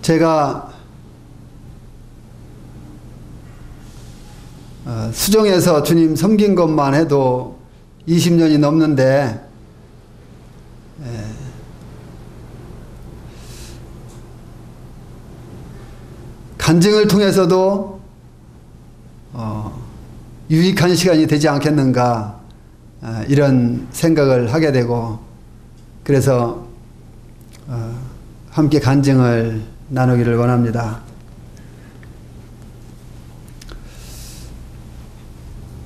제가 수정에서 주님 섬긴 것만 해도 20년이 넘는데 간증을 통해서도 유익한 시간이 되지 않겠는가 이런 생각을 하게 되고, 그래서 함께 간증을 나누기를 원합니다.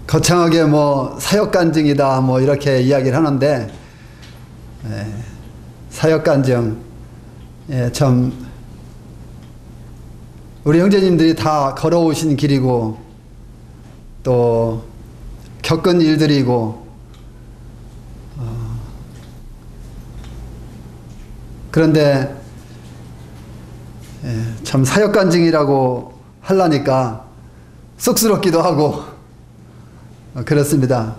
거창하게 뭐 사역 간증이다 뭐 이렇게 이야기를 하는데, 사역 간증 참 우리 형제님들이 다 걸어오신 길이고 또 겪은 일들이고, 그런데 참 사역 간증이라고 하려니까 쑥스럽기도 하고 그렇습니다.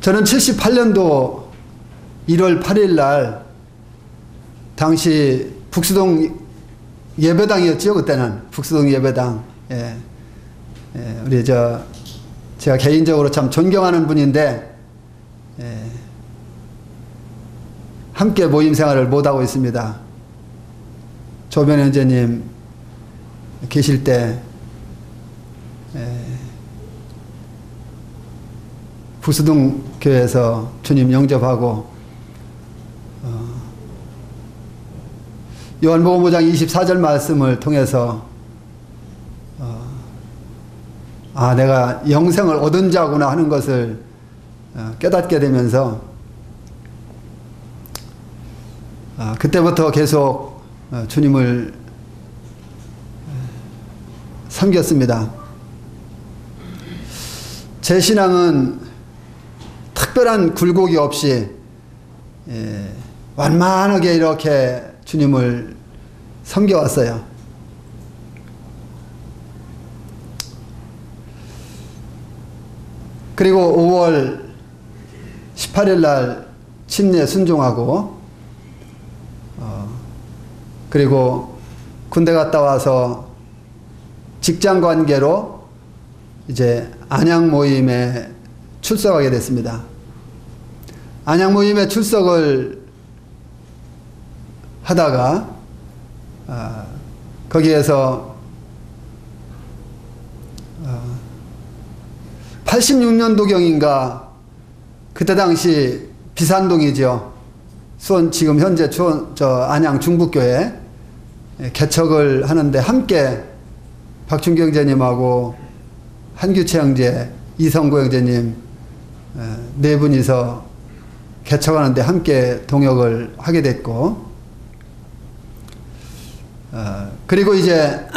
저는 78년도 1월 8일 날 당시 북수동 예배당이었죠. 그때는 북수동 예배당. 우리 제가 개인적으로 참 존경하는 분인데 함께 모임 생활을 못하고 있습니다. 조변 형제님 계실 때 북수동 교회에서 주님 영접하고 요한복음 5장 24절 말씀을 통해서 내가 영생을 얻은 자구나 하는 것을 깨닫게 되면서 그때부터 계속 주님을 섬겼습니다. 제 신앙은 특별한 굴곡이 없이 완만하게 이렇게 주님을 섬겨왔어요. 그리고 5월 18일 날 침례 순종하고 그리고 군대 갔다 와서 직장 관계로 이제 안양 모임에 출석하게 됐습니다. 안양 모임에 출석을 하다가 거기에서 86년도경인가 그때 당시 비산동이죠. 지금 현재 안양 중북교회 개척을 하는데 함께 박준경 형제님하고 한규채 형제, 이성구 형제님 네 분이서 개척하는데 함께 동역을 하게 됐고, 그리고 이제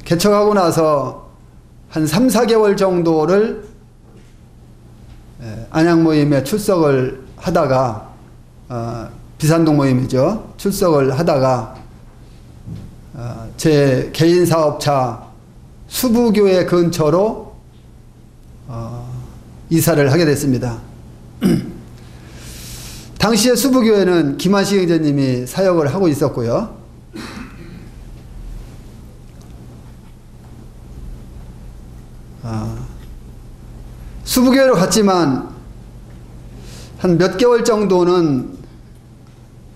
개척하고 나서 한 3, 4개월 정도를 안양 모임에 출석을 하다가 비산동 모임이죠. 출석을 하다가 제 개인 사업차 수부교회 근처로 이사를 하게 됐습니다. 당시에 수부교회는 김한식 형제님이 사역을 하고 있었고요. 수부교회로 갔지만 한 몇 개월 정도는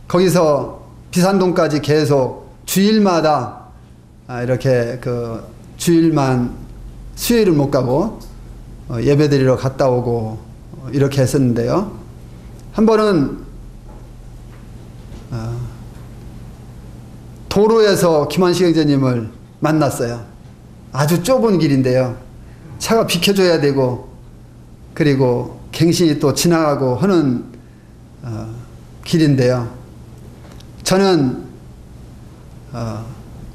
거기서 비산동까지 계속 주일마다 이렇게 주일만 수요일을 못 가고 예배드리러 갔다 오고 이렇게 했었는데요. 한 번은 도로에서 김한식 형제님을 만났어요. 아주 좁은 길인데요. 차가 비켜줘야 되고 그리고 갱신이 또 지나가고 하는 길인데요. 저는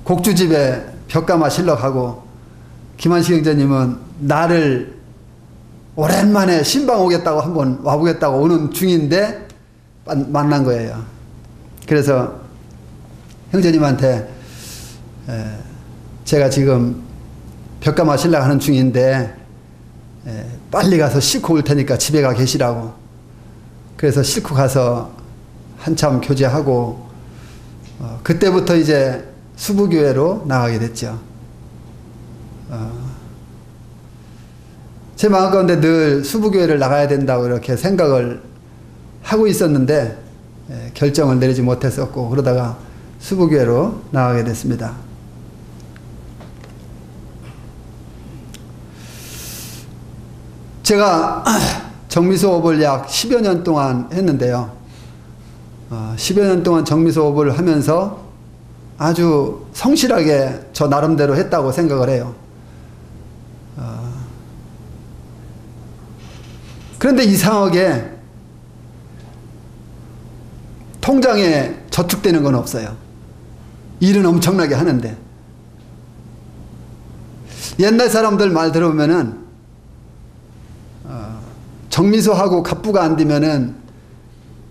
곡주집에 벽가마 실러 가고 김한식 형제님은 나를 오랜만에 신방 오겠다고 한번 와보겠다고 오는 중인데 만난 거예요. 그래서 형제님한테 제가 지금 벽가마 실러 가는 중인데 빨리 가서 싣고 올 테니까 집에 가 계시라고. 그래서 싣고 가서 한참 교제하고 그때부터 이제 수부교회로 나가게 됐죠. 제 마음 가운데 늘 수부교회를 나가야 된다고 이렇게 생각을 하고 있었는데 결정을 내리지 못했었고 그러다가 수부교회로 나가게 됐습니다. 제가 정미소업을 약 10여 년 동안 했는데요. 10여 년 동안 정미소업을 하면서 아주 성실하게 저 나름대로 했다고 생각을 해요. 그런데 이상하게 통장에 저축되는 건 없어요. 일은 엄청나게 하는데. 옛날 사람들 말 들어보면은 정미소하고 갑부가 안 되면은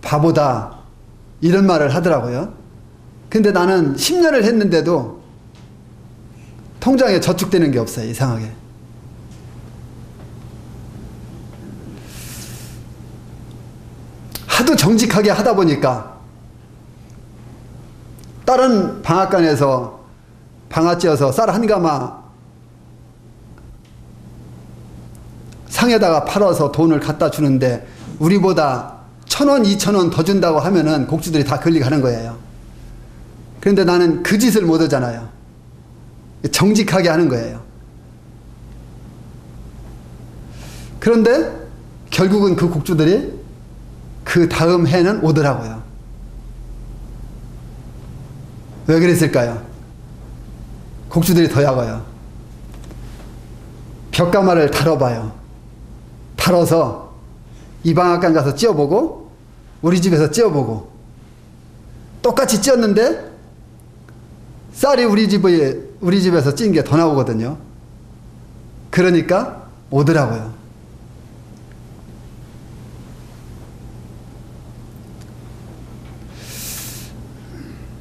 바보다 이런 말을 하더라고요. 근데 나는 10년을 했는데도 통장에 저축되는 게 없어요. 이상하게. 하도 정직하게 하다 보니까 다른 방앗간에서 방아찌어서 쌀 한 가마 상에다가 팔아서 돈을 갖다 주는데 우리보다 1,000원, 2,000원 더 준다고 하면은 곡주들이 다 걸리가는 거예요. 그런데 나는 그 짓을 못 하잖아요. 정직하게 하는 거예요. 그런데 결국은 그 곡주들이 그 다음 해는 오더라고요. 왜 그랬을까요? 곡주들이 더 약아요. 벽가마를 달아봐요. 달아서 이 방앗간 가서 찧어보고 우리 집에서 찧어보고 똑같이 찧었는데 쌀이 우리 집에서 찐 게 더 나오거든요. 그러니까 오더라고요.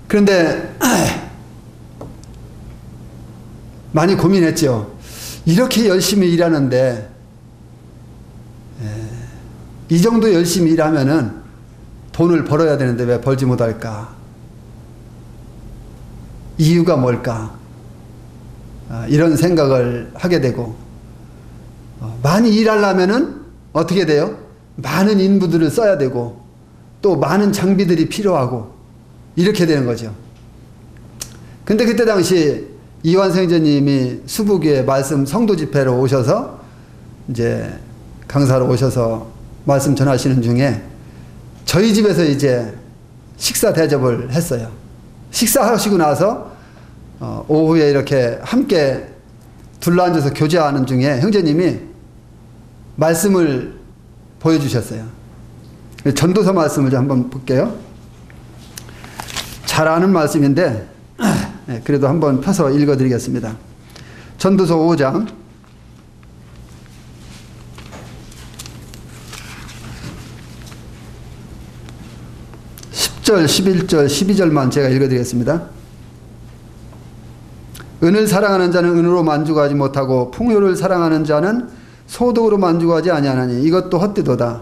그런데 많이 고민했죠. 이렇게 열심히 일하는데 이 정도 열심히 일하면은 돈을 벌어야 되는데 왜 벌지 못할까? 이유가 뭘까? 이런 생각을 하게 되고 많이 일하려면은 어떻게 돼요? 많은 인부들을 써야 되고 또 많은 장비들이 필요하고 이렇게 되는 거죠. 근데 그때 당시 이완성 형제님이 수부교회 말씀 성도 집회로 오셔서 이제 강사로 오셔서 말씀 전하시는 중에 저희 집에서 이제 식사 대접을 했어요. 식사하시고 나서 오후에 이렇게 함께 둘러앉아서 교제하는 중에 형제님이 말씀을 보여주셨어요. 전도서 말씀을 좀 한번 볼게요. 잘 아는 말씀인데 그래도 한번 펴서 읽어드리겠습니다. 전도서 5장 10절, 11절, 12절만 제가 읽어드리겠습니다. 은을 사랑하는 자는 은으로 만족하지 못하고 풍요를 사랑하는 자는 소득으로 만족하지 아니하나니 이것도 헛되도다.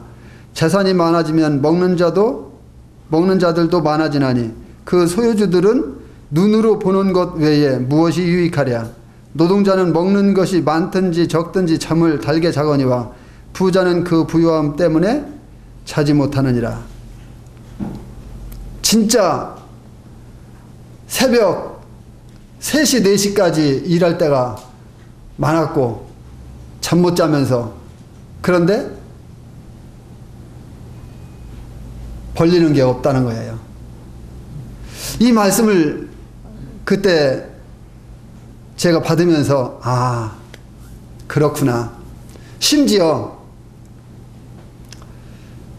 재산이 많아지면 먹는 자들도 많아지나니 그 소유주들은 눈으로 보는 것 외에 무엇이 유익하랴. 노동자는 먹는 것이 많든지 적든지 잠을 달게 자거니와 부자는 그 부유함 때문에 자지 못하느니라. 진짜 새벽 3시, 4시까지 일할 때가 많았고 잠 못 자면서 그런데 벌리는 게 없다는 거예요. 이 말씀을 그때 제가 받으면서 아 그렇구나. 심지어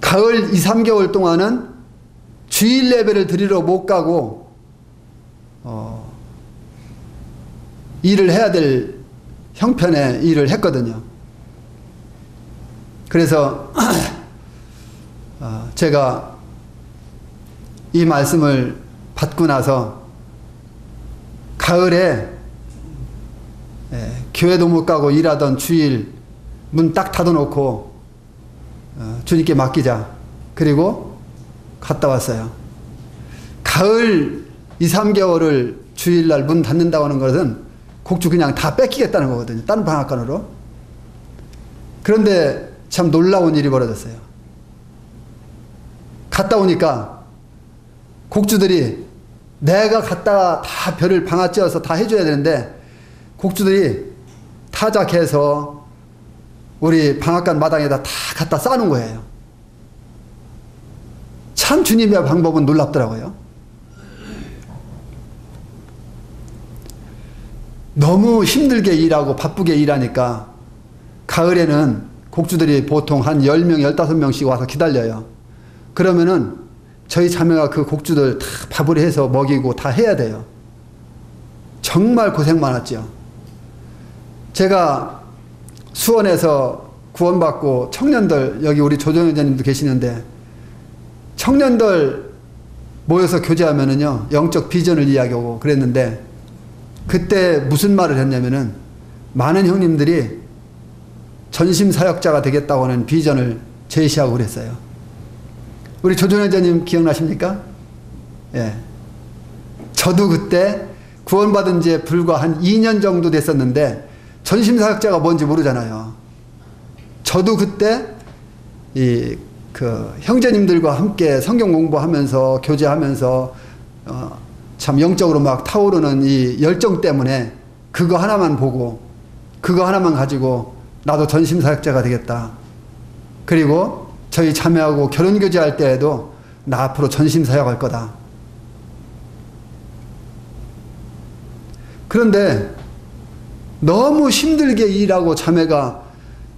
가을 2, 3개월 동안은 주일 예배를 드리러 못 가고 일을 해야 될 형편의 일을 했거든요. 그래서 제가 이 말씀을 받고 나서 가을에 교회도 못 가고 일하던 주일 문 딱 닫아놓고 주님께 맡기자. 그리고 갔다 왔어요. 가을 2, 3개월을 주일날 문 닫는다고 하는 것은 곡주 그냥 다 뺏기겠다는 거거든요. 다른 방앗간으로. 그런데 참 놀라운 일이 벌어졌어요. 갔다 오니까 곡주들이 내가 갔다가 다 별을 방아 찧어서 다 해줘야 되는데 곡주들이 타작해서 우리 방앗간 마당에다 다 갖다 쌓는 거예요. 참 주님의 방법은 놀랍더라고요. 너무 힘들게 일하고 바쁘게 일하니까 가을에는 곡주들이 보통 한 10명, 15명씩 와서 기다려요. 그러면은 저희 자매가 그 곡주들 다 밥을 해서 먹이고 다 해야 돼요. 정말 고생 많았죠. 제가 수원에서 구원받고 청년들, 여기 우리 조정회장님도 계시는데 청년들 모여서 교제하면은요, 영적 비전을 이야기하고 그랬는데 그때 무슨 말을 했냐면은 많은 형님들이 전심사역자가 되겠다고 하는 비전을 제시하고 그랬어요. 우리 조정회장님 기억나십니까? 예. 저도 그때 구원받은 지 불과 한 2년 정도 됐었는데 전심사역자가 뭔지 모르잖아요. 저도 그때 형제님들과 함께 성경 공부하면서 교제하면서 참 영적으로 막 타오르는 이 열정 때문에 그거 하나만 보고 그거 하나만 가지고 나도 전심사역자가 되겠다. 그리고 저희 자매하고 결혼교제할 때에도 나 앞으로 전심사역할 거다. 그런데 너무 힘들게 일하고 자매가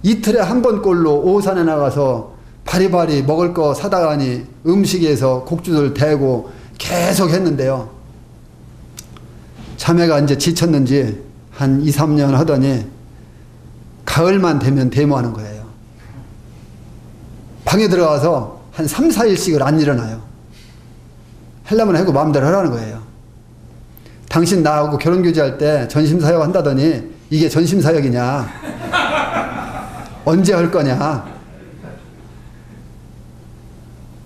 이틀에 한 번꼴로 오산에 나가서 바리바리 먹을 거 사다가니 음식에서 곡주들 대고 계속 했는데요. 자매가 이제 지쳤는지 한 2, 3년 하더니 가을만 되면 데모하는 거예요. 방에 들어가서 한 3, 4일씩을 안 일어나요. 하려면 하고 마음대로 하라는 거예요. 당신 나하고 결혼교제할 때 전심사역 한다더니 이게 전심사역이냐? 언제 할 거냐?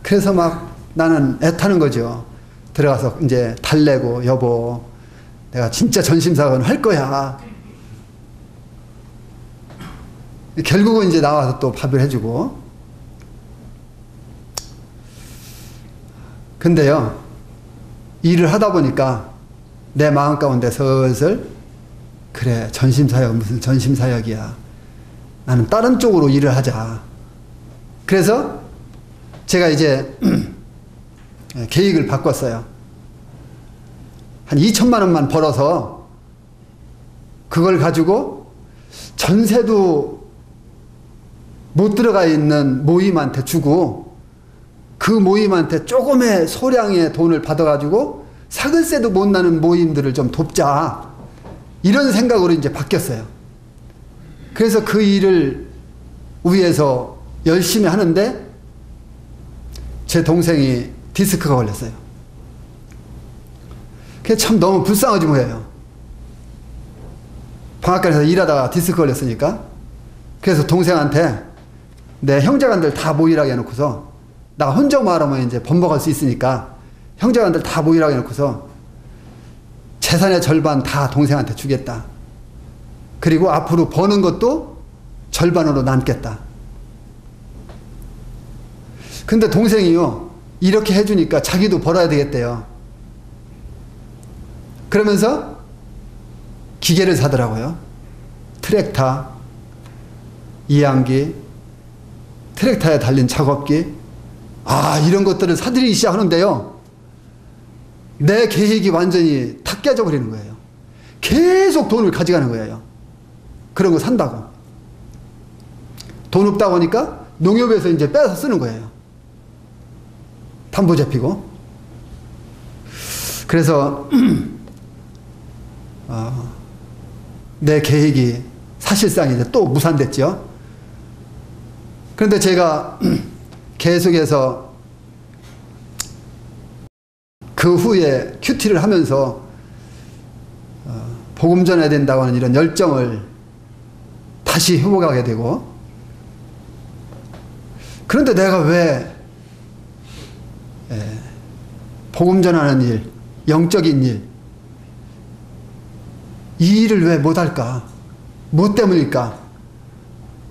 그래서 막 나는 애타는 거죠. 들어가서 이제 달래고 여보 내가 진짜 전심사역은 할 거야. 결국은 이제 나와서 또 밥을 해주고. 근데요, 일을 하다 보니까 내 마음 가운데 슬슬 그래 전심사역 무슨 전심사역이야. 나는 다른 쪽으로 일을 하자. 그래서 제가 이제 계획을 바꿨어요. 한 2천만 원만 벌어서 그걸 가지고 전세도 못 들어가 있는 모임한테 주고 그 모임한테 조금의 소량의 돈을 받아가지고 사글세도 못 나는 모임들을 좀 돕자. 이런 생각으로 이제 바뀌었어요. 그래서 그 일을 위해서 열심히 하는데 제 동생이 디스크가 걸렸어요. 그게 참 너무 불쌍하지 뭐예요. 방앗간에서 일하다가 디스크 걸렸으니까. 그래서 동생한테 내 형제간들 다 모이라고 해놓고서 나 혼자 말하면 이제 번복할 수 있으니까 형제간들 다 모이라고 해놓고서 재산의 절반 다 동생한테 주겠다. 그리고 앞으로 버는 것도 절반으로 남겠다. 근데 동생이요, 이렇게 해주니까 자기도 벌어야 되겠대요. 그러면서 기계를 사더라고요. 트랙터, 이항기, 트랙터에 달린 작업기, 이런 것들을 사들이기 시작하는데요. 내 계획이 완전히 탁 깨져버리는 거예요. 계속 돈을 가져가는 거예요. 그런 거 산다고. 돈 없다고 하니까 농협에서 이제 빼서 쓰는 거예요. 담보 잡히고. 그래서 내 계획이 사실상 이제 또 무산됐죠. 그런데 제가 계속해서 그 후에 큐티를 하면서 복음 전해야 된다고 하는 이런 열정을 다시 회복하게 되고, 그런데 내가 왜 복음 전하는 일, 영적인 일, 이 일을 왜 못할까? 뭐 때문일까?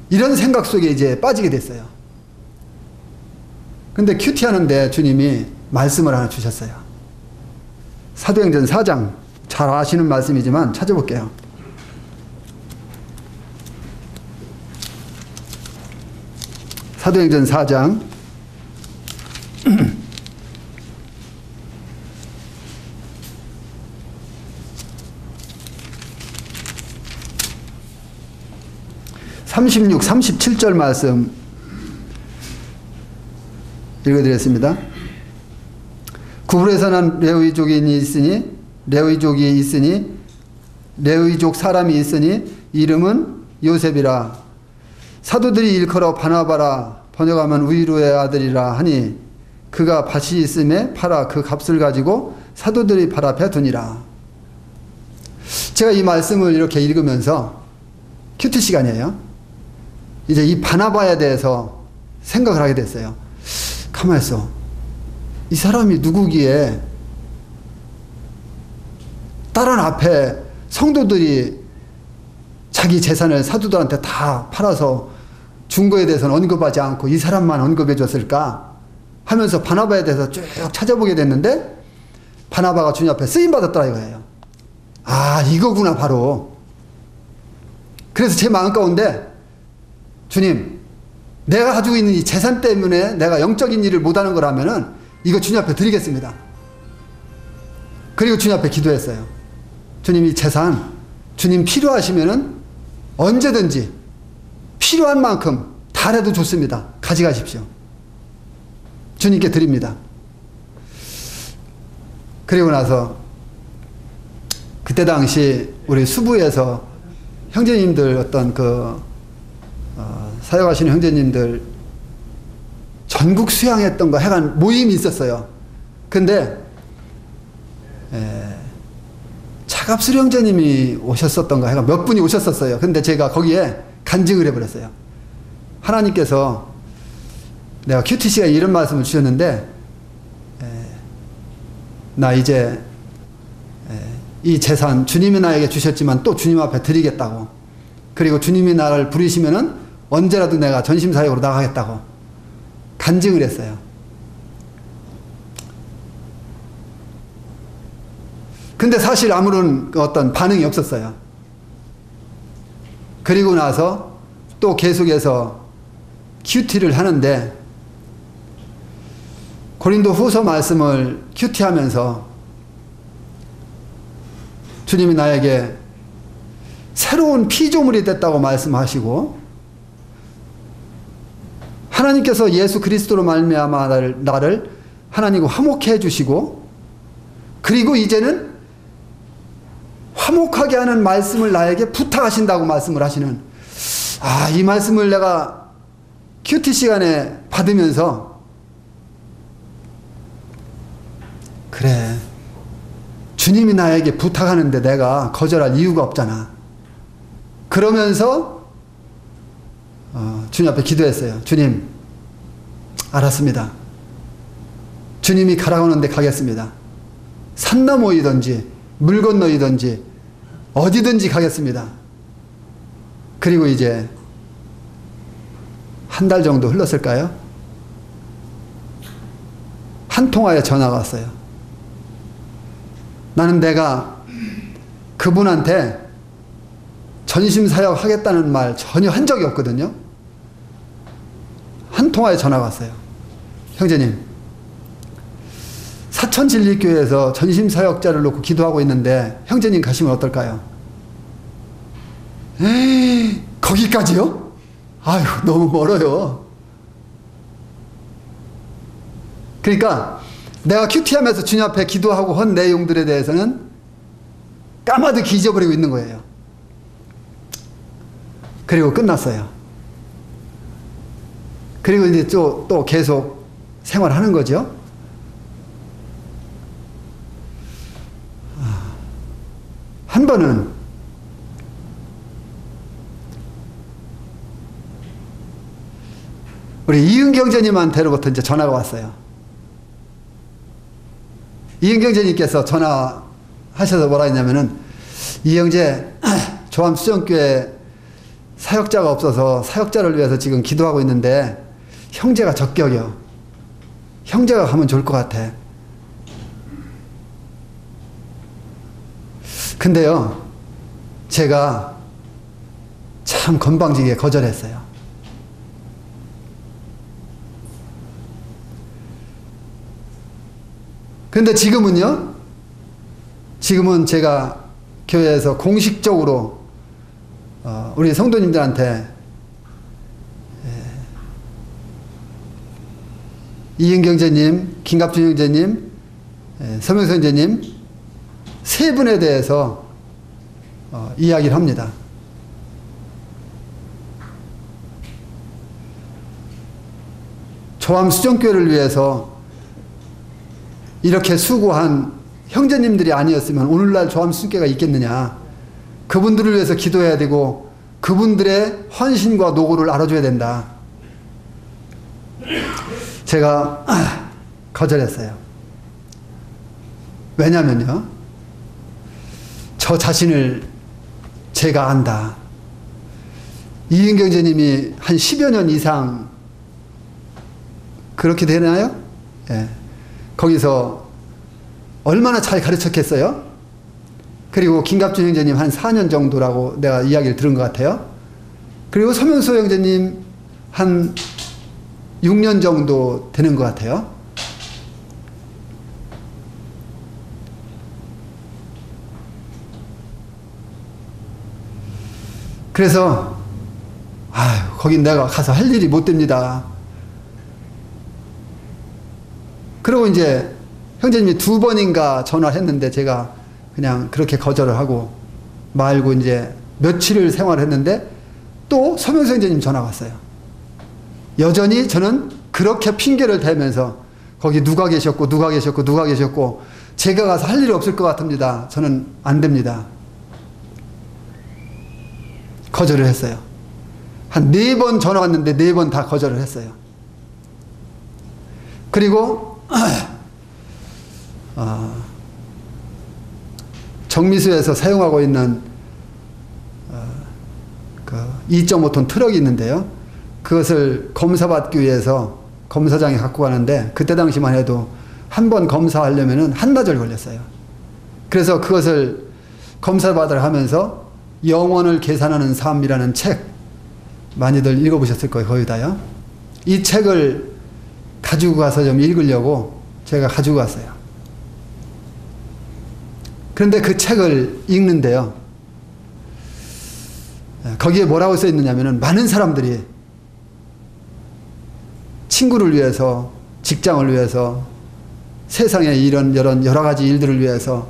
이런 생각 속에 이제 빠지게 됐어요. 근데 큐티 하는데 주님이 말씀을 하나 주셨어요. 사도행전 4장, 잘 아시는 말씀이지만 찾아볼게요. 사도행전 4장 36, 37절 말씀 읽어드렸습니다. 구불에서 난 레위족이 있으니 레위족 사람이 있으니 이름은 요셉이라. 사도들이 일컬어 바나바라 번역하면 위로의 아들이라 하니 그가 밭이 있음에 팔아 그 값을 가지고 사도들이 팔아 베두니라. 제가 이 말씀을 이렇게 읽으면서 큐티 시간이에요. 이제 이 바나바에 대해서 생각을 하게 됐어요. 가만히 있어. 이 사람이 누구기에 다른 앞에 성도들이 자기 재산을 사도들한테 다 팔아서 준 거에 대해서는 언급하지 않고 이 사람만 언급해 줬을까 하면서 바나바에 대해서 쭉 찾아보게 됐는데 바나바가 주님 앞에 쓰임받았더라 이거예요. 아, 이거구나 바로. 그래서 제 마음 가운데 주님, 내가 가지고 있는 이 재산 때문에 내가 영적인 일을 못하는 거라면은 이거 주님 앞에 드리겠습니다. 그리고 주님 앞에 기도했어요. 주님, 이 재산 주님 필요하시면은 언제든지 필요한 만큼 다 해도 좋습니다. 가져가십시오. 주님께 드립니다. 그리고 나서 그때 당시 우리 수부에서 형제님들 어떤 사역하시는 형제님들 전국 수양했던 거 해간 모임이 있었어요. 근데 차갑수리 형제님이 오셨었던 거 해가 몇 분이 오셨었어요. 근데 제가 거기에 간증을 해버렸어요. 하나님께서 내가 큐티씨가 이런 말씀을 주셨는데 나 이제 이 재산 주님이 나에게 주셨지만 또 주님 앞에 드리겠다고. 그리고 주님이 나를 부르시면은 언제라도 내가 전심사역으로 나가겠다고 간증을 했어요. 근데 사실 아무런 어떤 반응이 없었어요. 그리고 나서 또 계속해서 큐티를 하는데 고린도 후서 말씀을 큐티하면서 주님이 나에게 새로운 피조물이 됐다고 말씀하시고 하나님께서 예수 그리스도로 말미암아 나를 하나님과 화목해 주시고 그리고 이제는 화목하게 하는 말씀을 나에게 부탁하신다고 말씀을 하시는 이 말씀을 내가 큐티 시간에 받으면서 그래 주님이 나에게 부탁하는데 내가 거절할 이유가 없잖아. 그러면서 주님 앞에 기도했어요. 주님, 알았습니다. 주님이 가라고 하는데 가겠습니다. 산 너머이든지 물 건너이든지 어디든지 가겠습니다. 그리고 이제 한 달 정도 흘렀을까요? 한 통화에 전화가 왔어요. 나는 내가 그분한테 전심사역 하겠다는 말 전혀 한 적이 없거든요. 한 통화에 전화가 왔어요. 형제님, 사천진리교회에서 전심사역자를 놓고 기도하고 있는데 형제님 가시면 어떨까요? 에이, 거기까지요? 아유, 너무 멀어요. 그러니까 내가 큐티하면서 주님 앞에 기도하고 한 내용들에 대해서는 까마득히 잊어버리고 있는 거예요. 그리고 끝났어요. 그리고 이제 또 계속 생활하는 거죠. 한 번은 우리 이은경제님한테로부터 이제 전화가 왔어요. 이은경제님께서 전화하셔서 뭐라 했냐면은, 이형제, 조암수정교회 사역자가 없어서 사역자를 위해서 지금 기도하고 있는데 형제가 적격이요. 형제가 가면 좋을 것 같아. 근데요, 제가 참 건방지게 거절했어요. 근데 지금은요, 지금은 제가 교회에서 공식적으로 우리 성도님들한테 이은경제님, 김갑준 형제님, 서명수 형제님 세 분에 대해서 이야기를 합니다. 조암수정교회를 위해서 이렇게 수고한 형제님들이 아니었으면 오늘날 조암수정교회가 있겠느냐. 그분들을 위해서 기도해야 되고 그분들의 헌신과 노고를 알아줘야 된다. 제가 거절했어요. 왜냐면요, 저 자신을 제가 안다. 이은경제님이 한 10여 년 이상 그렇게 되나요? 예. 거기서 얼마나 잘 가르쳤겠어요? 그리고 김갑준 형제님 한 4년 정도라고 내가 이야기를 들은 것 같아요. 그리고 서명수 형제님 한 6년 정도 되는 것 같아요. 그래서 거긴 내가 가서 할 일이 못 됩니다. 그리고 이제 형제님이 2번인가 전화를 했는데 제가 그냥 그렇게 거절을 하고 말고 이제 며칠을 생활했는데 또 서명수 형제님 전화가 왔어요. 여전히 저는 그렇게 핑계를 대면서 거기 누가 계셨고 제가 가서 할 일이 없을 것 같습니다. 저는 안 됩니다. 거절을 했어요. 한 4번 전화 왔는데 4번 다 거절을 했어요. 그리고 정미수에서 사용하고 있는 2.5톤 트럭이 있는데요. 그것을 검사받기 위해서 검사장에 갖고 가는데 그때 당시만 해도 한 번 검사하려면 한나절 걸렸어요. 그래서 그것을 검사받으러 하면서 영혼을 계산하는 삶이라는 책 많이들 읽어보셨을 거예요. 거의 다요. 이 책을 가지고 가서 좀 읽으려고 제가 가지고 갔어요. 그런데 그 책을 읽는데요, 거기에 뭐라고 써 있느냐면은 많은 사람들이 친구를 위해서, 직장을 위해서, 세상의 이런 여러 가지 일들을 위해서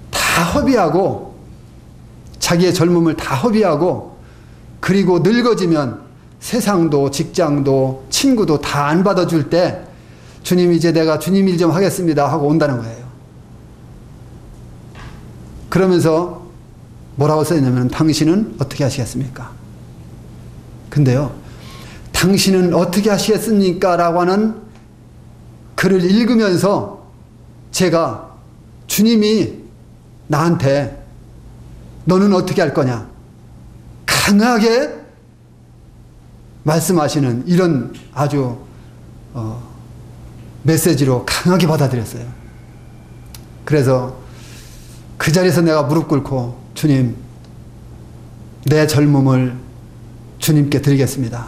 다 허비하고 자기의 젊음을 다 허비하고 그리고 늙어지면 세상도 직장도 친구도 다 안 받아줄 때 주님 이제 내가 주님 일 좀 하겠습니다 하고 온다는 거예요. 그러면서 뭐라고 써있냐면 당신은 어떻게 하시겠습니까? 근데요, 당신은 어떻게 하시겠습니까? 라고 하는 글을 읽으면서 제가 주님이 나한테 너는 어떻게 할 거냐 강하게 말씀하시는 이런 아주 메시지로 강하게 받아들였어요. 그래서 그 자리에서 내가 무릎 꿇고 주님, 내 젊음을 주님께 드리겠습니다.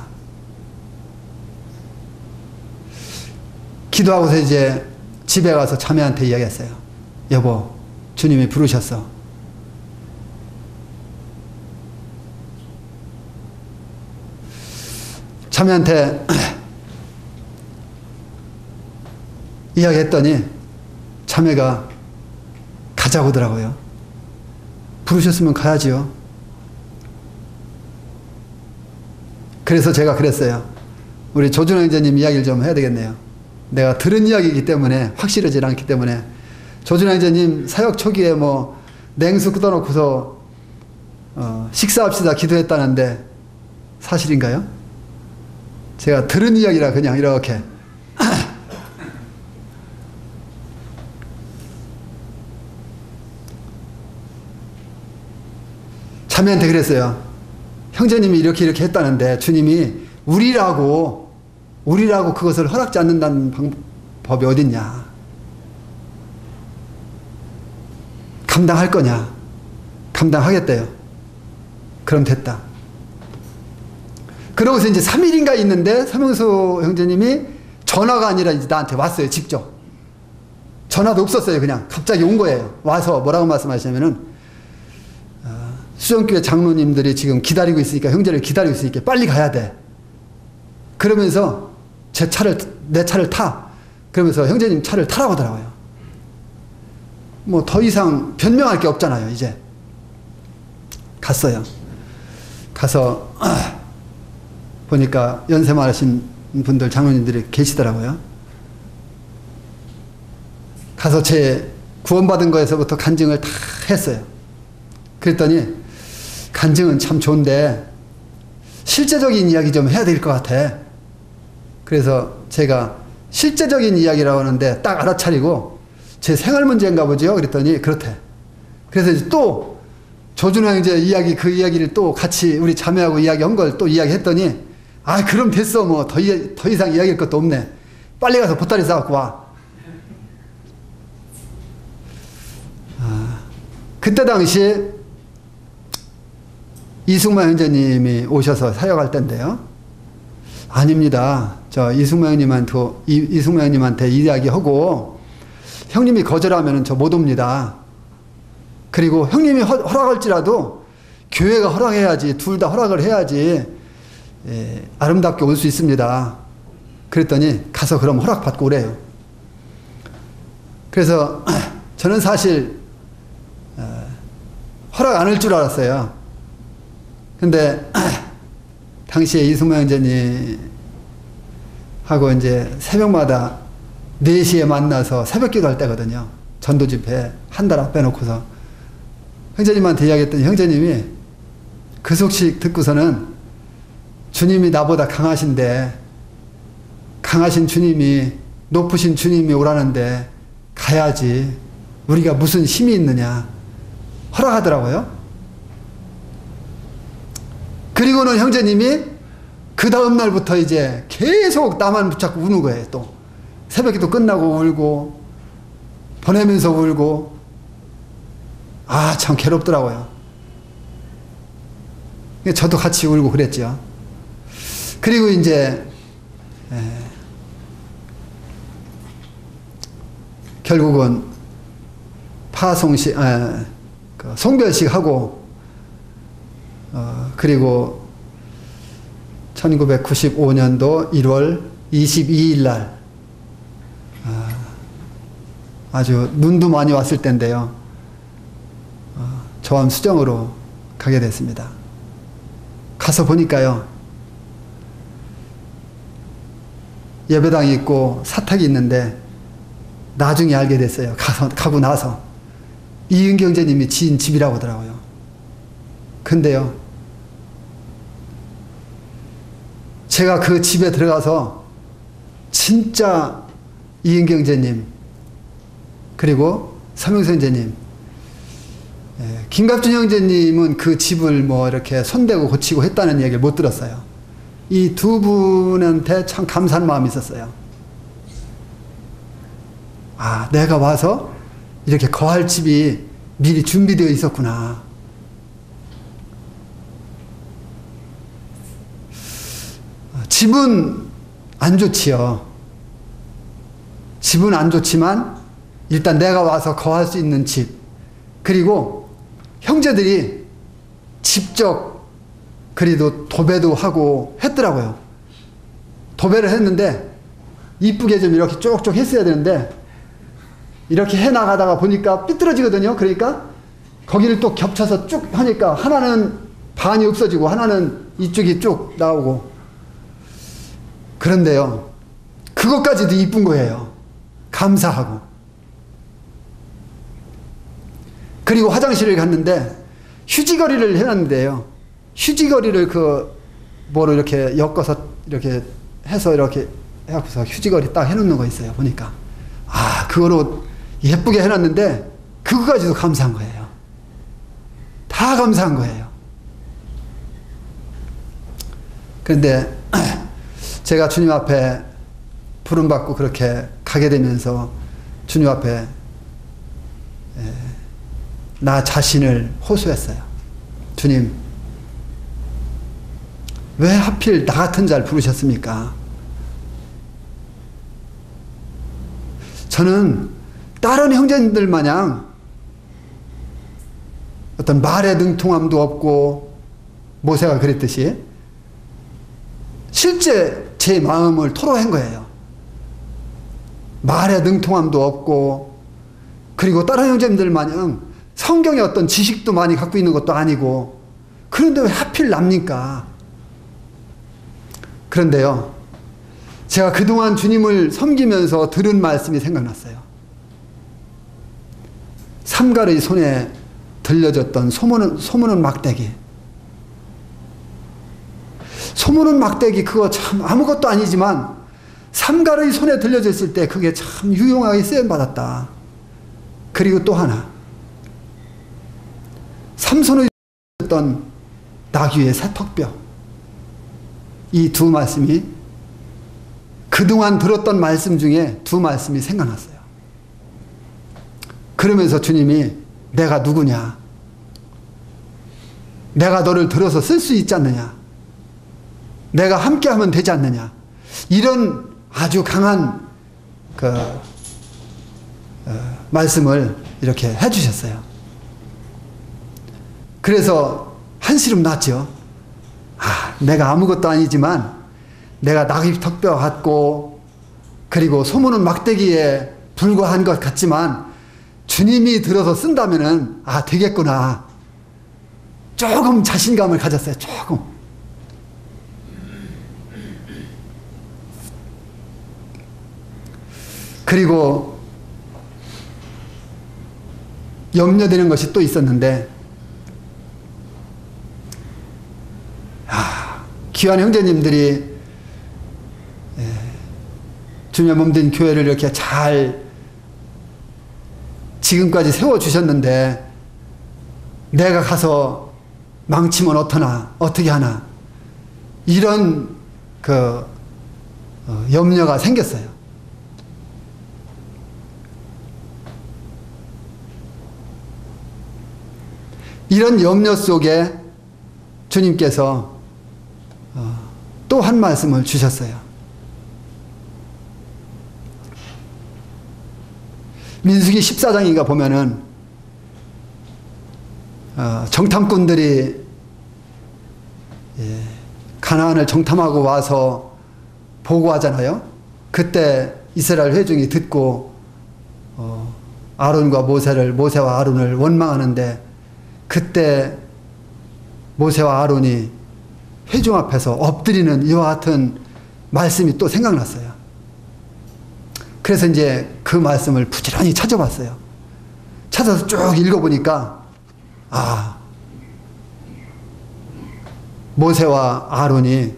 기도하고서 이제 집에 가서 자매한테 이야기했어요. 여보, 주님이 부르셨어. 자매한테 이야기했더니 자매가 가자고 하더라고요. 부르셨으면 가야지요. 그래서 제가 그랬어요. 우리 조준호 형제님 이야기를 좀 해야 되겠네요. 내가 들은 이야기이기 때문에 확실하지 않기 때문에. 조준호 형제님 사역 초기에 뭐 냉수 끄덕놓고서 식사합시다 기도했다는데 사실인가요? 제가 들은 이야기라 그냥 이렇게. 자매한테 그랬어요. 형제님이 이렇게 했다는데 주님이 우리라고 그것을 허락지 않는다는 방법이 어딨냐. 감당할 거냐. 감당하겠대요. 그럼 됐다. 그러고서 이제 3일인가 있는데 서명수 형제님이 전화가 아니라 이제 나한테 왔어요. 직접. 전화도 없었어요. 그냥 갑자기 온 거예요. 와서 뭐라고 말씀하시냐면은 수정교회 장로님들이 지금 기다리고 있으니까 형제를 기다리고 있으니까 빨리 가야 돼. 그러면서 내 차를 타. 그러면서 형제님 차를 타라고 하더라고요. 뭐 더 이상 변명할 게 없잖아요. 이제 갔어요. 가서 보니까 연세 많으신 분들 장로님들이 계시더라고요. 가서 제 구원받은 거에서부터 간증을 다 했어요. 그랬더니 간증은 참 좋은데 실제적인 이야기 좀 해야 될 것 같아. 그래서 제가 실제적인 이야기라고 하는데 딱 알아차리고 제 생활 문제인가 보죠. 그랬더니 그렇대. 그래서 이제 또 조준호 형제 이야기 그 이야기를 또 같이 우리 자매하고 이야기한 걸 또 이야기했더니 아 그럼 됐어 뭐 더 이상 이야기할 것도 없네. 빨리 가서 보따리 싸갖고 와. 그때 당시 이승만 형제님이 오셔서 사역할 때인데요. 아닙니다. 저 이승만 형님한테 이야기하고 형님이 거절하면 저 못 옵니다. 그리고 형님이 허락할지라도 교회가 허락해야지, 둘 다 허락을 해야지 아름답게 올 수 있습니다. 그랬더니 가서 그럼 허락받고 오래요. 그래서 저는 사실 허락 안 할 줄 알았어요. 근데 당시에 이승만 형제님하고 이제 새벽마다 4시에 만나서 새벽 기도할 때거든요. 전도 집회 한 달 앞에 놓고서 형제님한테 이야기했더니 형제님이 그 소식 듣고서는 주님이 나보다 강하신데 강하신 주님이 높으신 주님이 오라는데 가야지 우리가 무슨 힘이 있느냐 허락하더라고요. 그리고는 형제님이 그 다음 날부터 이제 계속 나만 붙잡고 우는 거예요. 또 새벽기도 끝나고 울고 보내면서 울고 아 참 괴롭더라고요. 저도 같이 울고 그랬죠. 그리고 이제 결국은 송별식 하고 그리고 1995년도 1월 22일 날 아주 눈도 많이 왔을 때인데요. 저암 수정으로 가게 됐습니다. 가서 보니까요. 예배당이 있고 사택이 있는데 나중에 알게 됐어요. 가고 나서 이은기 형제님이 지은 집이라고 하더라고요. 근데요. 제가 그 집에 들어가서 진짜 이은기 형제님 그리고 서명수 형제님 김갑준 형제님은 그 집을 뭐 이렇게 손대고 고치고 했다는 얘기를 못 들었어요. 이 두 분한테 참 감사한 마음이 있었어요. 아, 내가 와서 이렇게 거할 집이 미리 준비되어 있었구나. 집은 안 좋지요. 집은 안 좋지만 일단 내가 와서 거할 수 있는 집. 그리고 형제들이 직접 그래도 도배도 하고 했더라고요. 도배를 했는데 이쁘게 좀 이렇게 쪽쪽 했어야 되는데 이렇게 해나가다가 보니까 삐뚤어지거든요. 그러니까 거기를 또 겹쳐서 쭉 하니까 하나는 반이 없어지고 하나는 이쪽이 쭉 나오고 그런데요. 그것까지도 이쁜 거예요. 감사하고. 그리고 화장실을 갔는데 휴지거리를 해놨는데요. 휴지거리를 뭐로 이렇게 엮어서 이렇게 해서 이렇게 해갖고서 휴지거리 딱 해놓는 거 있어요. 보니까. 아, 그거로 예쁘게 해놨는데, 그거까지도 감사한 거예요. 다 감사한 거예요. 그런데 제가 주님 앞에 부름받고 그렇게 가게 되면서 주님 앞에 나 자신을 호소했어요. 주님, 왜 하필 나 같은 자를 부르셨습니까? 저는 다른 형제님들 마냥 어떤 말에 능통함도 없고, 모세가 그랬듯이 실제 제 마음을 토로한 거예요. 말에 능통함도 없고, 그리고 다른 형제님들 마냥 성경의 어떤 지식도 많이 갖고 있는 것도 아니고, 그런데 왜 하필 납니까? 그런데요, 제가 그동안 주님을 섬기면서 들은 말씀이 생각났어요. 삼갈의 손에 들려졌던 소문은 막대기. 소문은 막대기, 그거 참 아무것도 아니지만 삼갈의 손에 들려졌을 때 그게 참 유용하게 쓰임받았다. 그리고 또 하나, 삼손의 들려졌던 나귀의 새턱뼈. 이 두 말씀이, 그동안 들었던 말씀 중에 두 말씀이 생각났어요. 그러면서 주님이 내가 누구냐? 내가 너를 들어서 쓸 수 있지 않느냐? 내가 함께하면 되지 않느냐? 이런 아주 강한 말씀을 이렇게 해주셨어요. 그래서 한시름 났죠. 아, 내가 아무것도 아니지만 내가 나귀 턱뼈 같고, 그리고 소문은 막대기에 불과한 것 같지만 주님이 들어서 쓴다면은 아, 되겠구나. 조금 자신감을 가졌어요. 조금. 그리고 염려되는 것이 또 있었는데, 귀한 형제님들이 주님의 몸된 교회를 이렇게 잘 지금까지 세워주셨는데, 내가 가서 망치면 어떻게 하나, 이런 염려가 생겼어요. 이런 염려 속에 주님께서 또 한 말씀을 주셨어요. 민수기 14장인가 보면은 정탐꾼들이 가나안을 정탐하고 와서 보고하잖아요. 그때 이스라엘 회중이 듣고 모세와 아론을 원망하는데, 그때 모세와 아론이 회중 앞에서 엎드리는 이와 같은 말씀이 또 생각났어요. 그래서 이제 그 말씀을 부지런히 찾아봤어요. 찾아서 쭉 읽어보니까, 아, 모세와 아론이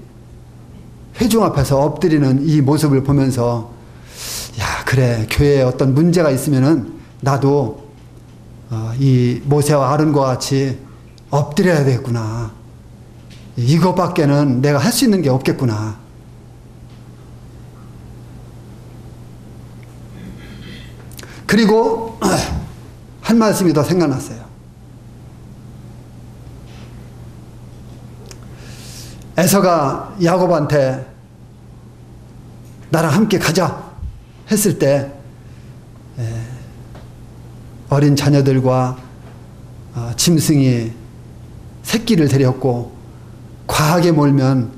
회중 앞에서 엎드리는 이 모습을 보면서, 야, 그래, 교회에 어떤 문제가 있으면은 나도 이 모세와 아론과 같이 엎드려야 되겠구나. 이것밖에는 내가 할 수 있는 게 없겠구나. 그리고 한 말씀이 더 생각났어요. 에서가 야곱한테 나랑 함께 가자 했을 때, 어린 자녀들과 짐승이 새끼를 데렸고, 과하게 몰면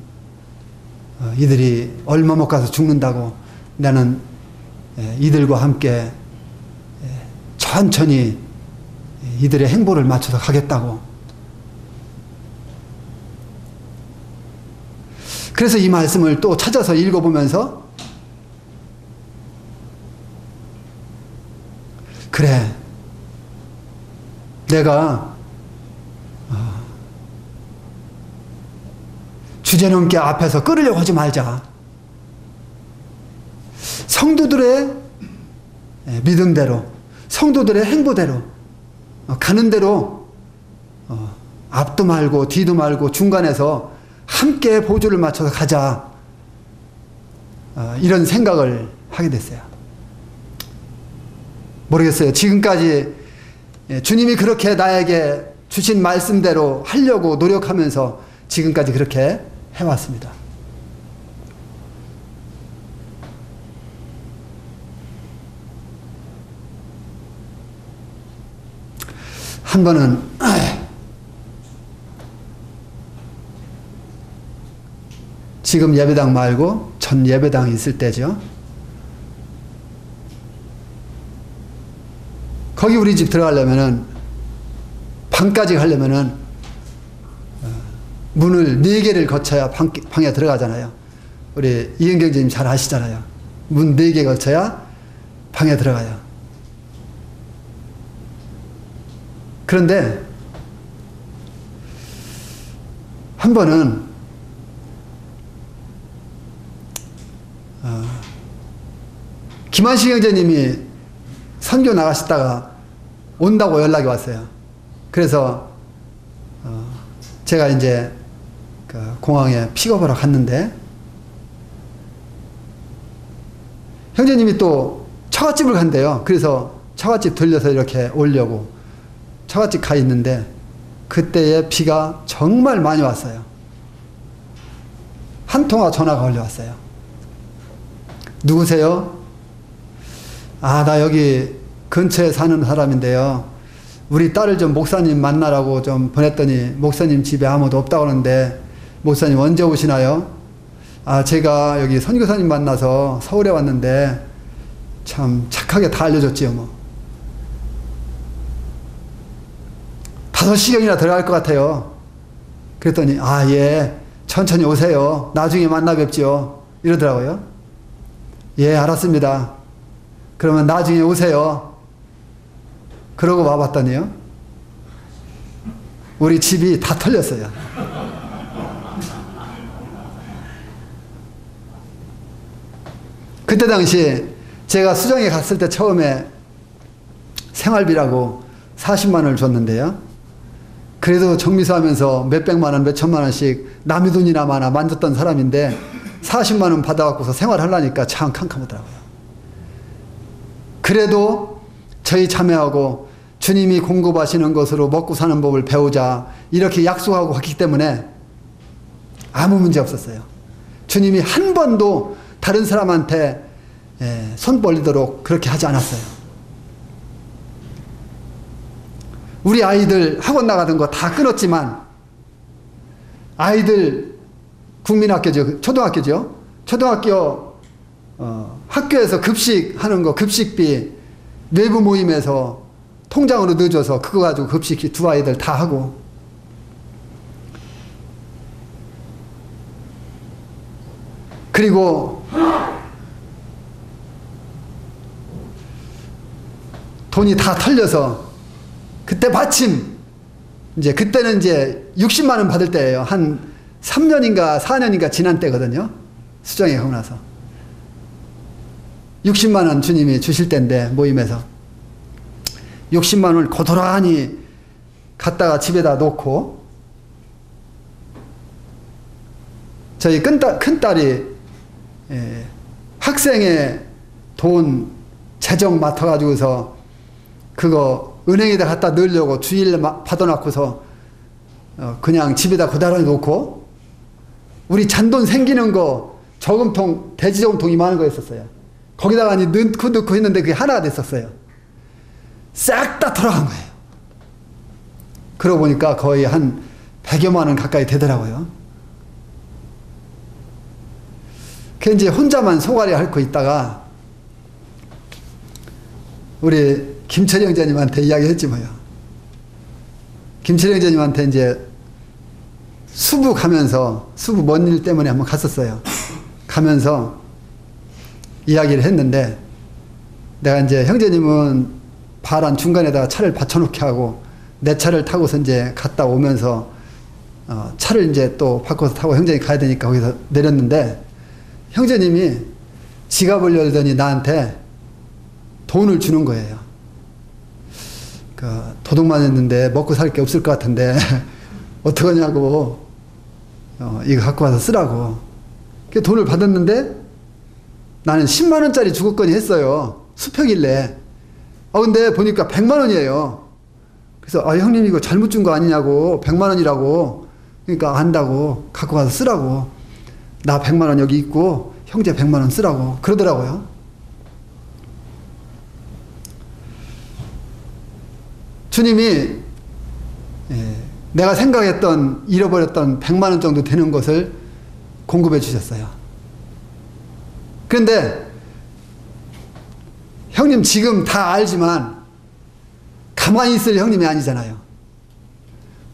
이들이 얼마 못 가서 죽는다고, 나는 이들과 함께 천천히 이들의 행보를 맞춰서 가겠다고. 그래서 이 말씀을 또 찾아서 읽어보면서, 그래, 내가 주제넘게 앞에서 끌으려고 하지 말자. 성도들의 믿음대로, 성도들의 행보대로, 가는 대로 앞도 말고 뒤도 말고 중간에서 함께 보조를 맞춰서 가자, 이런 생각을 하게 됐어요. 모르겠어요. 지금까지 주님이 그렇게 나에게 주신 말씀대로 하려고 노력하면서 지금까지 그렇게 해왔습니다. 한 번은 지금 예배당 말고 전 예배당이 있을 때죠. 거기 우리 집 들어가려면은, 방까지 가려면은 문을 4개를 거쳐야 방에 들어가잖아요. 우리 이은경제님 잘 아시잖아요. 문 4개 거쳐야 방에 들어가요. 그런데 한 번은 김한식 형제님이 선교 나가시다가 온다고 연락이 왔어요. 그래서 제가 이제 그 공항에 픽업하러 갔는데, 형제님이 또 처갓집을 간대요. 그래서 처갓집 들려서 이렇게 오려고 처갓집 가 있는데, 그때에 비가 정말 많이 왔어요. 한 통화 전화가 걸려왔어요. 누구세요? 아, 나 여기 근처에 사는 사람인데요. 우리 딸을 좀 목사님 만나라고 좀 보냈더니 목사님 집에 아무도 없다고 하는데 목사님 언제 오시나요? 아, 제가 여기 선교사님 만나서 서울에 왔는데 참 착하게 다 알려줬지요, 뭐. 5시경이나 들어갈 것 같아요. 그랬더니, 아, 예, 천천히 오세요. 나중에 만나 뵙지요. 이러더라고요. 예, 알았습니다. 그러면 나중에 오세요. 그러고 와봤더니요, 우리 집이 다 털렸어요. 그때 당시 제가 수정에 갔을 때 처음에 생활비라고 40만 원을 줬는데요. 그래도 정미수 하면서 몇백만 원, 몇천만 원씩 남의 돈이나 많아 만졌던 사람인데 40만 원 받아갖고서 생활하려니까 참 캄캄하더라고요. 그래도 저희 자매하고 주님이 공급하시는 것으로 먹고 사는 법을 배우자 이렇게 약속하고 갔기 때문에 아무 문제 없었어요. 주님이 한 번도 다른 사람한테 손 벌리도록 그렇게 하지 않았어요. 우리 아이들 학원 나가던 거 다 끊었지만, 아이들 국민학교죠, 초등학교죠. 초등학교 학교에서 급식하는 거, 급식비 외부 모임에서 통장으로 넣어줘서 그거 가지고 급식 두 아이들 다 하고, 그리고 돈이 다 털려서 그때 마침 이제 그때는 이제 60만 원 받을 때예요. 한 3년인가 4년인가 지난 때거든요. 수정에 가고 나서 60만 원 주님이 주실 때인데, 모임에서 60만 원을 고스란히 갖다가 집에다 놓고, 저희 큰딸이 학생의 돈 재정 맡아가지고서 그거 은행에다 갖다 넣으려고 주일 받아놓고서 그냥 집에다 고스란히 놓고, 우리 잔돈 생기는 거 저금통, 대지저금통 이만한 거 있었어요. 거기다가 넣고 했는데 그게 하나가 됐었어요. 싹 다 돌아간 거예요. 그러고 보니까 거의 한 100여만 원 가까이 되더라고요. 그 이제 혼자만 소갈이 앓고 있다가 우리 김철희 형제님한테 이야기했지 뭐요. 김철희 형제님한테 이제 수부 가면서, 수부 먼 일 때문에 한번 갔었어요. 가면서 이야기를 했는데, 내가 이제 형제님은 바란 중간에다가 차를 받쳐놓게 하고 내 차를 타고서 이제 갔다 오면서 차를 이제 또 바꿔서 타고 형제님 가야 되니까 거기서 내렸는데, 형제님이 지갑을 열더니 나한테 돈을 주는 거예요. 도둑 맞았는데 먹고 살 게 없을 것 같은데 어떡하냐고 이거 갖고 와서 쓰라고. 돈을 받았는데 나는 10만 원짜리 주겠거니 했어요. 수표길래. 근데 보니까 100만 원이에요. 그래서 형님 이거 잘못 준 거 아니냐고. 100만 원이라고. 그러니까 안다고. 갖고 가서 쓰라고. 나 100만 원 여기 있고 형제 100만 원 쓰라고 그러더라고요. 주님이 내가 생각했던 잃어버렸던 100만 원 정도 되는 것을 공급해 주셨어요. 그런데 형님 지금 다 알지만 가만히 있을 형님이 아니잖아요.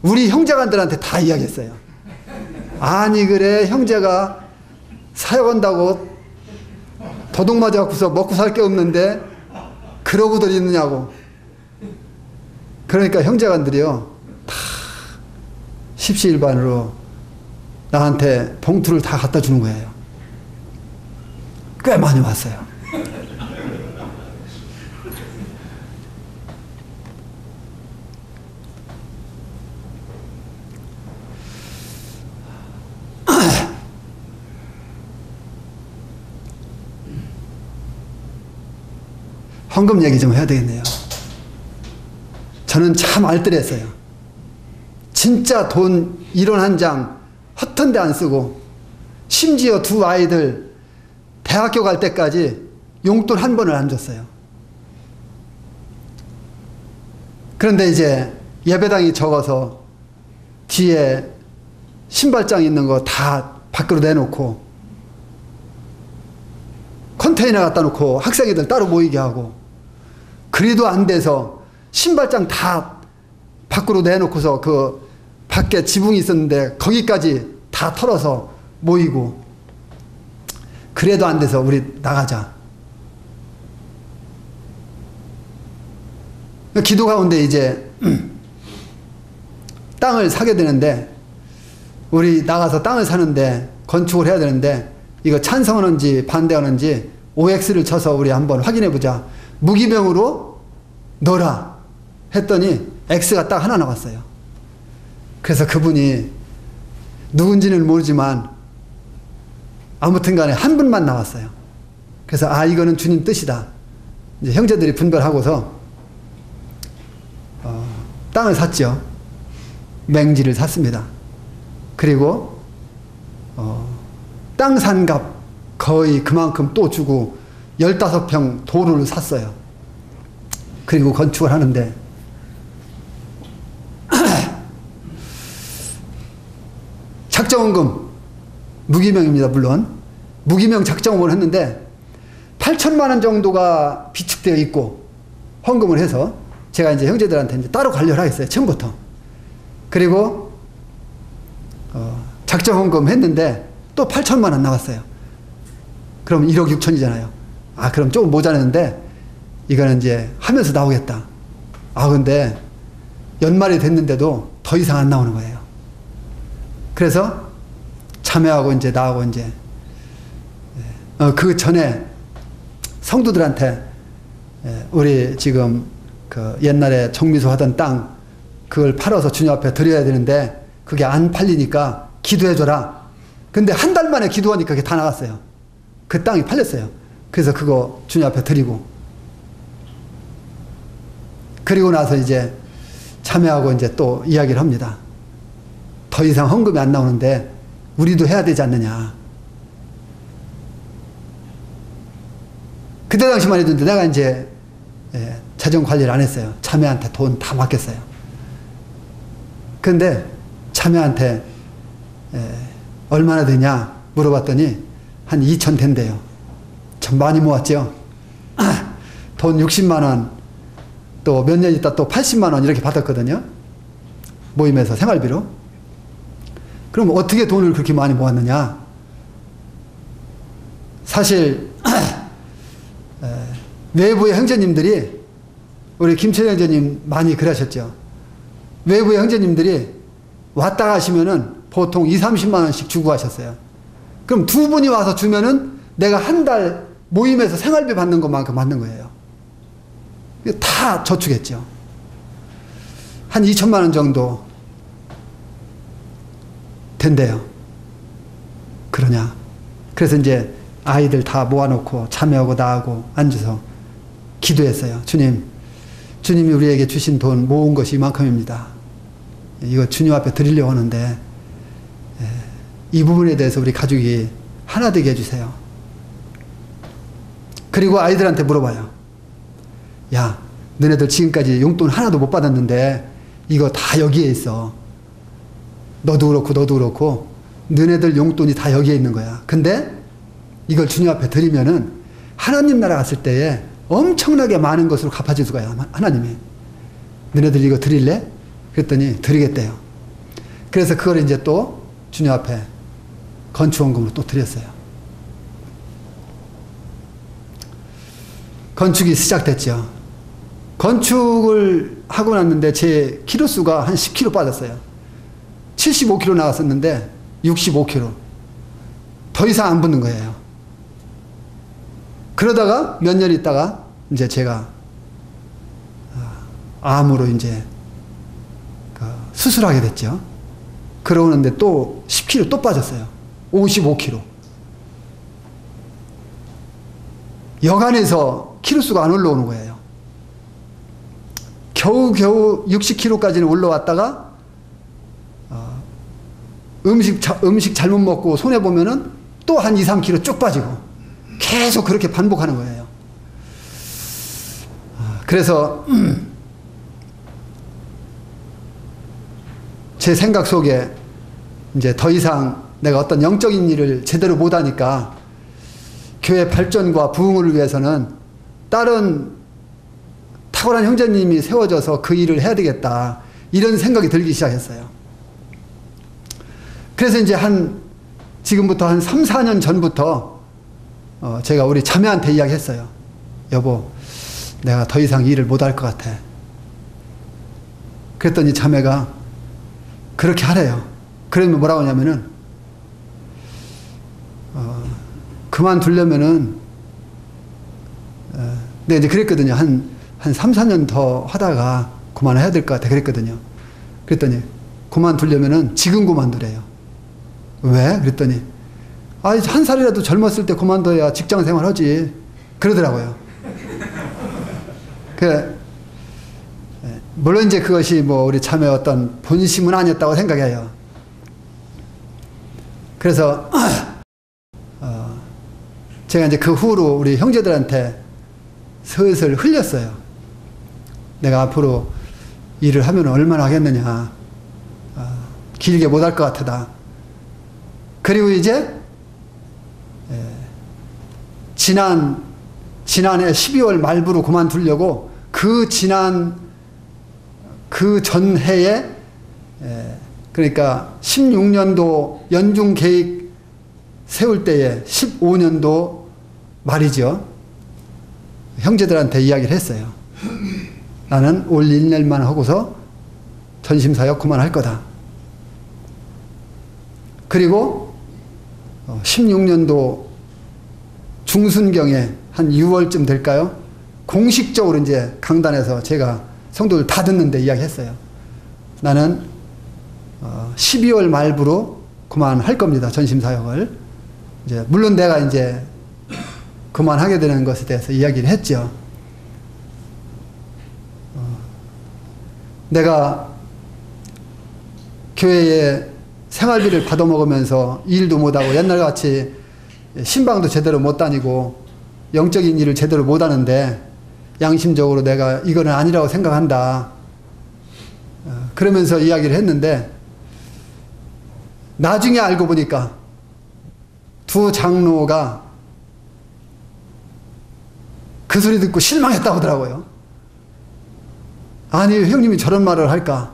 우리 형제간들한테 다 이야기했어요. 아니 그래 형제가 사역 온다고 도둑 맞아갖고서 먹고 살 게 없는데 그러고들 있느냐고. 그러니까 형제간들이요 다 십시일반으로 나한테 봉투를 다 갖다 주는 거예요. 꽤 많이 왔어요. 헌금 얘기 좀 해야 되겠네요. 저는 참 알뜰했어요. 진짜 돈 1원 한 장 허튼 데 안 쓰고 심지어 두 아이들 대학교 갈 때까지 용돈 한 번을 안 줬어요. 그런데 이제 예배당이 적어서 뒤에 신발장 있는 거 다 밖으로 내놓고 컨테이너 갖다 놓고 학생애들 따로 모이게 하고 그래도 안 돼서 신발장 다 밖으로 내놓고서 그 밖에 지붕이 있었는데 거기까지 다 털어서 모이고 그래도 안 돼서 우리 나가자. 기도 가운데 이제 땅을 사게 되는데 우리 나가서 땅을 사는데 건축을 해야 되는데 이거 찬성하는지 반대하는지 OX를 쳐서 우리 한번 확인해 보자. 무기명으로 넣어라 했더니 X가 딱 하나 나왔어요. 그래서 그분이 누군지는 모르지만 아무튼 간에 한 분만 나왔어요. 그래서 이거는 주님 뜻이다. 이제 형제들이 분별하고서 땅을 샀죠. 맹지를 샀습니다. 그리고 땅 산 값 거의 그만큼 또 주고 15평 도로를 샀어요. 그리고 건축을 하는데 작정원금 무기명입니다. 물론 무기명 작정원금을 했는데 8천만 원 정도가 비축되어 있고 헌금을 해서 제가 이제 형제들한테 이제 따로 관리를 하겠어요. 처음부터. 그리고 작정헌금 했는데 또 8천만 원 나왔어요. 그럼 1억 6천이잖아요. 그럼 조금 모자랐는데 이거는 이제 하면서 나오겠다. 근데 연말이 됐는데도 더 이상 안 나오는 거예요. 그래서 참여하고 이제 나하고 이제 그 전에 성도들한테 우리 지금 그 옛날에 정미소 하던 땅 그걸 팔아서 주님 앞에 드려야 되는데 그게 안 팔리니까 기도해줘라. 근데 한 달 만에 기도하니까 그게 다 나갔어요. 그 땅이 팔렸어요. 그래서 그거 주님 앞에 드리고 그리고 나서 이제 참여하고 이제 또 이야기를 합니다. 더 이상 헌금이 안 나오는데 우리도 해야 되지 않느냐. 그때 당시만 해도 내가 이제 자정 관리를 안 했어요. 자매한테 돈 다 맡겼어요. 그런데 자매한테 얼마나 되냐 물어봤더니 한 2천 된대요. 참 많이 모았죠. 돈 60만 원 또 몇 년 있다 또 80만 원 이렇게 받았거든요. 모임에서 생활비로. 그럼 어떻게 돈을 그렇게 많이 모았느냐. 사실 외부의 형제님들이 우리 김철 형제님 많이 그러셨죠. 외부의 형제님들이 왔다 가시면은 보통 2, 30만 원씩 주고 가셨어요. 그럼 두 분이 와서 주면은 내가 한 달 모임에서 생활비 받는 것만큼 받는 거예요. 다 저축했죠. 한 2천만 원 정도 된대요. 그러냐. 그래서 이제 아이들 다 모아놓고 자매하고 나하고 앉아서 기도했어요. 주님이 우리에게 주신 돈 모은 것이 이만큼입니다. 이거 주님 앞에 드리려고 하는데 이 부분에 대해서 우리 가족이 하나 되게 해주세요. 그리고 아이들한테 물어봐요. 야, 너네들 지금까지 용돈 하나도 못 받았는데 이거 다 여기에 있어. 너도 그렇고 너네들 용돈이 다 여기에 있는 거야. 근데 이걸 주님 앞에 드리면은 하나님 나라 갔을 때에 엄청나게 많은 것으로 갚아줄 거야. 하나님이. 너네들 이거 드릴래? 그랬더니 드리겠대요. 그래서 그걸 이제 또 주님 앞에 건축원금으로 또 드렸어요. 건축이 시작됐죠. 건축을 하고 났는데 제 키로수가 한 10kg 빠졌어요. 75kg 나왔었는데 65kg. 더 이상 안 붙는 거예요. 그러다가 몇 년 있다가 이제 제가 암으로 이제 수술하게 됐죠. 그러는데 또 10kg 또 빠졌어요. 55kg. 여간에서 키로수가 안 올라오는 거예요. 겨우 60kg까지는 올라왔다가 음식 잘못 먹고 손해보면은 또 한 2, 3kg 쭉 빠지고 계속 그렇게 반복하는 거예요. 그래서 제 생각 속에 이제 더 이상 내가 어떤 영적인 일을 제대로 못하니까 교회 발전과 부흥을 위해서는 다른 탁월한 형제님이 세워져서 그 일을 해야 되겠다. 이런 생각이 들기 시작했어요. 그래서 이제 지금부터 한 3, 4년 전부터 제가 우리 자매한테 이야기했어요. 여보, 내가 더 이상 일을 못할 것 같아. 그랬더니 자매가 그렇게 하래요. 그러면 뭐라고 하냐면은 그만두려면은 내가 이제 그랬거든요. 한 3, 4년 더 하다가 그만해야 될 것 같아. 그랬거든요. 그랬더니 그만두려면은 지금 그만두래요. 왜? 그랬더니 한 살이라도 젊었을 때 그만둬야 직장 생활 하지. 그러더라고요. 물론 이제 그것이 뭐 우리 참의 어떤 본심은 아니었다고 생각해요. 그래서 제가 이제 그 후로 우리 형제들한테 슬슬 흘렸어요. 내가 앞으로 일을 하면 얼마나 하겠느냐. 길게 못할 것 같다. 그리고 이제 지난해 12월 말부로 그만두려고 그 전해에 그러니까 16년도 연중 계획 세울 때에 15년도 말이죠. 형제들한테 이야기를 했어요. 나는 올 1년만 하고서 전심사역 그만할 거다. 그리고 16년도 중순경에 한 6월쯤 될까요? 공식적으로 이제 강단에서 제가 성도들 다 듣는데 이야기했어요. 나는 12월 말부로 그만할 겁니다. 전심사역을. 이제 물론 내가 이제 그만하게 되는 것에 대해서 이야기를 했죠. 내가 교회에 생활비를 받아먹으면서 일도 못하고 옛날같이 신방도 제대로 못 다니고 영적인 일을 제대로 못하는데 양심적으로 내가 이거는 아니라고 생각한다. 그러면서 이야기를 했는데 나중에 알고 보니까 두 장로가 그 소리 듣고 실망했다고 하더라고요. 아니 형님이 저런 말을 할까.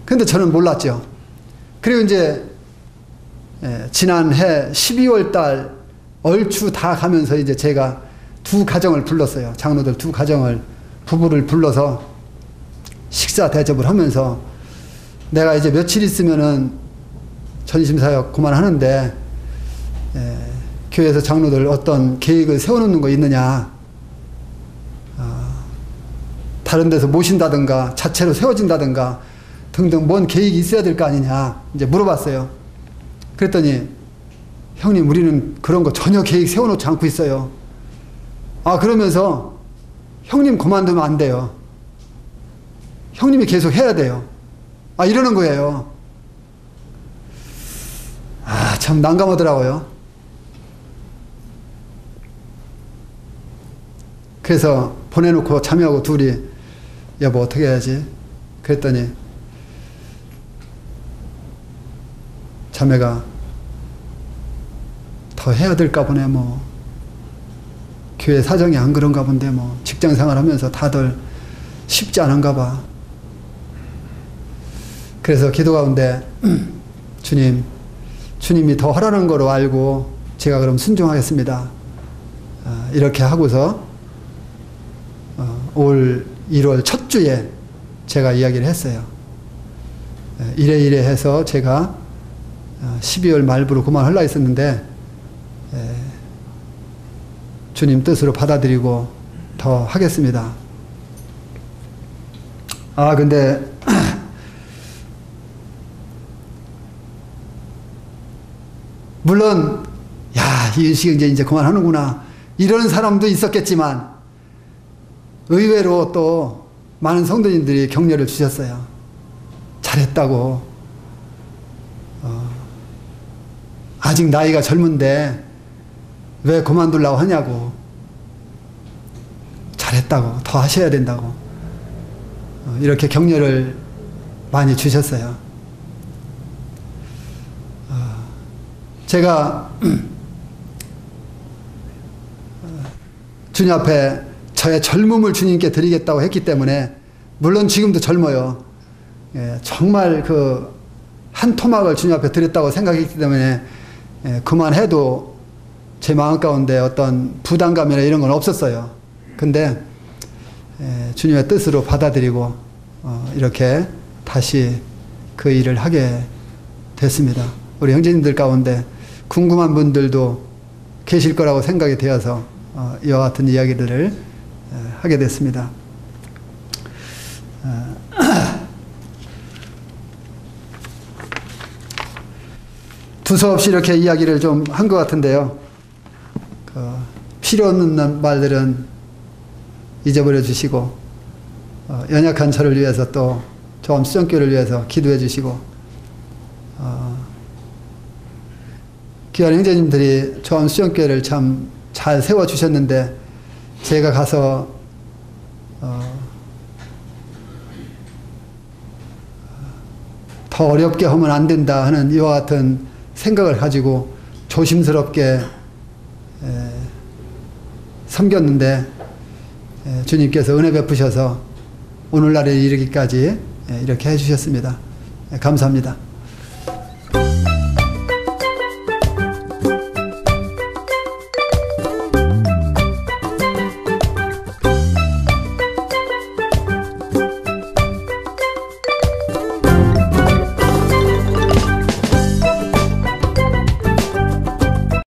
근데 저는 몰랐죠. 그리고 이제 지난해 12월 달 얼추 다 가면서 이제 제가 두 가정을 불렀어요. 장로들 두 가정을, 부부를 불러서 식사 대접을 하면서 내가 이제 며칠 있으면은 전심사역 그만하는데 교회에서 장로들 어떤 계획을 세워놓는 거 있느냐, 다른 데서 모신다든가 자체로 세워진다든가 등등 뭔 계획이 있어야 될 거 아니냐 이제 물어봤어요. 그랬더니 형님 우리는 그런 거 전혀 계획 세워놓지 않고 있어요. 아 그러면서 형님 그만두면 안 돼요. 형님이 계속 해야 돼요. 아 이러는 거예요. 아 참 난감하더라고요. 그래서 보내놓고 자매하고 둘이 여보 어떻게 해야지? 그랬더니 자매가 더 해야 될까 보네. 뭐 교회 사정이 안 그런가 본데 뭐 직장생활 하면서 다들 쉽지 않은가 봐. 그래서 기도 가운데 주님이 더 하라는 거로 알고 제가 그럼 순종하겠습니다. 이렇게 하고서 올 1월 첫 주에 제가 이야기를 했어요. 이래 해서 제가 12월 말부로 그만하려고 했었는데 주님 뜻으로 받아들이고 더 하겠습니다. 아 근데 물론 야 이은식 이제 그만하는구나 이런 사람도 있었겠지만 의외로 또 많은 성도님들이 격려를 주셨어요. 잘했다고. 아직 나이가 젊은데 왜 그만두려고 하냐고. 잘했다고. 더 하셔야 된다고. 이렇게 격려를 많이 주셨어요. 제가 주님 앞에 저의 젊음을 주님께 드리겠다고 했기 때문에 물론 지금도 젊어요. 예, 정말 그 한 토막을 주님 앞에 드렸다고 생각했기 때문에 그만해도 제 마음 가운데 어떤 부담감이나 이런 건 없었어요. 근데 주님의 뜻으로 받아들이고 이렇게 다시 그 일을 하게 됐습니다. 우리 형제님들 가운데 궁금한 분들도 계실 거라고 생각이 되어서 이와 같은 이야기들을 하게 됐습니다. 두서없이 이렇게 이야기를 좀 한 것 같은데요. 필요 없는 말들은 잊어버려 주시고 연약한 저를 위해서 또 조암 수정교회를 위해서 기도해 주시고 귀한 형제님들이 조암 수정교회를 참 잘 세워주셨는데 제가 가서 더 어렵게 하면 안 된다 하는 이와 같은 생각을 가지고 조심스럽게 섬겼는데 주님께서 은혜 베푸셔서 오늘날에 이르기까지 이렇게 해주셨습니다. 감사합니다.